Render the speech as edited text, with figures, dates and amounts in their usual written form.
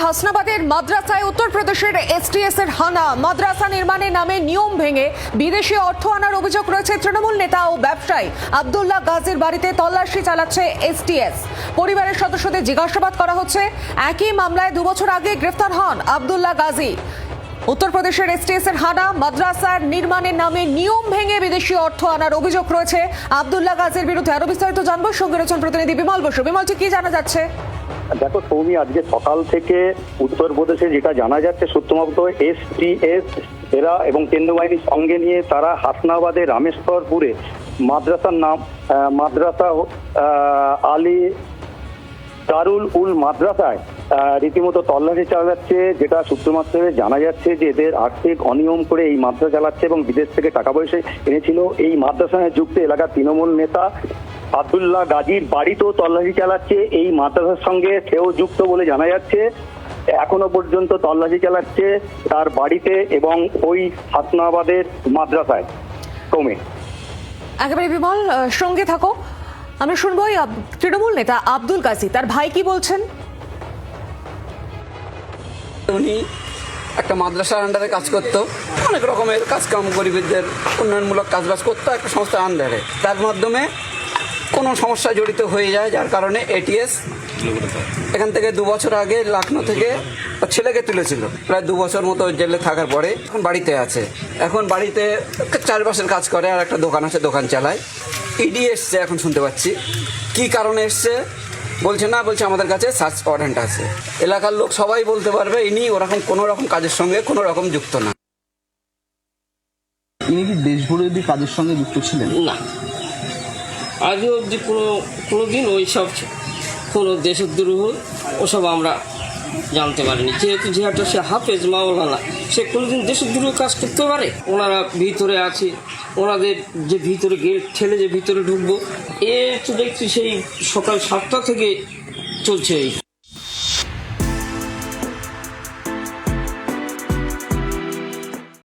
হাসনাবাদের মাদ্রাসায় উত্তরপ্রদেশের এসটিএস এর হানা। মাদ্রাসা নির্মাণের নামে নিয়ম ভেঙে বিদেশি অর্থ আনার অভিযোগ রয়েছে তৃণমূল নেতা ও ব্যবসায়ী আব্দুল্লাহ গাজীর বাড়িতে তল্লাশি চালাচ্ছে এসটিএস। পরিবারের সদস্যদের জিজ্ঞাসাবাদ করা হচ্ছে। একই মামলায় 2 বছর আগে গ্রেফতার হন আব্দুল্লাহ গাজী। উত্তরপ্রদেশের এসটিএস এর হানা মাদ্রাসার নির্মাণের নামে নিয়ম ভেঙে বিদেশি অর্থ আনার অভিযোগ রয়েছে আব্দুল্লাহ গাজীর বিরুদ্ধে। আরো বিস্তারিত জানবো, সঙ্গে রয়েছেন প্রতিনিধি বিমল বসু। বিমল, কি জানা যাচ্ছে? দেখো সৌমি, আজকে সকাল থেকে উত্তরপ্রদেশে যেটা জানা যাচ্ছে সত্যমত এসটিএস এরা এবং কেন্দ্রীয় বাহিনীর সঙ্গে নিয়ে তারা হাসনাবাদের রামেশ্বরপুরে মাদ্রাসার নাম মাদ্রাসা আলী দারুল উল মাদ্রাসায় রীতিমতো তল্লাশি চালাচ্ছে। যেটা সূত্র মাত্রে জানা যাচ্ছে যে এদের আর্থিক অনিয়ম করে এই মাদ্রাসা চালাচ্ছে এবং বিদেশ থেকে টাকা পয়সা এনেছিল। এই মাদ্রাসায় যুক্ত এলাকার তৃণমূল নেতা আব্দুল্লাহ গাজীর বাড়িতেও তল্লাশি চালাচ্ছে। এই মাদ্রাসার সঙ্গে সেও যুক্ত বলে জানা যাচ্ছে। এখনো পর্যন্ত তল্লাশি চালাচ্ছে তার বাড়িতে এবং ওই হাসনাবাদের মাদ্রাসায়। কমে একেবারে বিমল, সঙ্গে থাকো। আমরা শুনবো তৃণমূল নেতা আব্দুল গাজী, তার ভাই কি বলছেন। উনি একটা মাদ্রাসার আন্ডারে কাজ করতো, অনেক রকমের কাজকাম গরিবদের উন্নয়নমূলক কাজবাজ করতো একটা সংস্থার আন্ডারে। তার মাধ্যমে কোনো সমস্যা জড়িত হয়ে যায়, যার কারণে এটিএস এখান থেকে 2 বছর আগে লখনৌ থেকে ছেলেকে তুলেছিল। প্রায় 2 বছর মতো জেলে থাকার পরে এখন বাড়িতে আছে। এখন বাড়িতে চারপাশের কাজ করে আর একটা দোকান আছে, দোকান চালায়। ইডি এসছে, এখন শুনতে পাচ্ছি কি কারণে এসছে বলছে না, বলছে আমাদের কাছে সার্চ ওয়ারেন্ট আছে। এলাকার লোক সবাই বলতে পারবে ইনি ওরকম কোনো রকম কাজের সঙ্গে কোনো রকম যুক্ত না। ইনি কি দেশবিরোধী কাজের সঙ্গে যুক্ত ছিলেন? না, আজও অবধি কোনো দিন ওই সব কোনো দেশদ্রোহ ওসব আমরা জানতে পারিনি। যেহেতু যেটা সে হাফেজ মাওলানা, সে কোনোদিন দেশদ্রোহ কাজ করতে পারে? ওনারা ভিতরে আছে, ওনাদের যে ভিতরে গেট ঠেলে যে ভিতরে ঢুকবো, এ তো দেখছি সেই সকাল 7টা থেকে চলছে।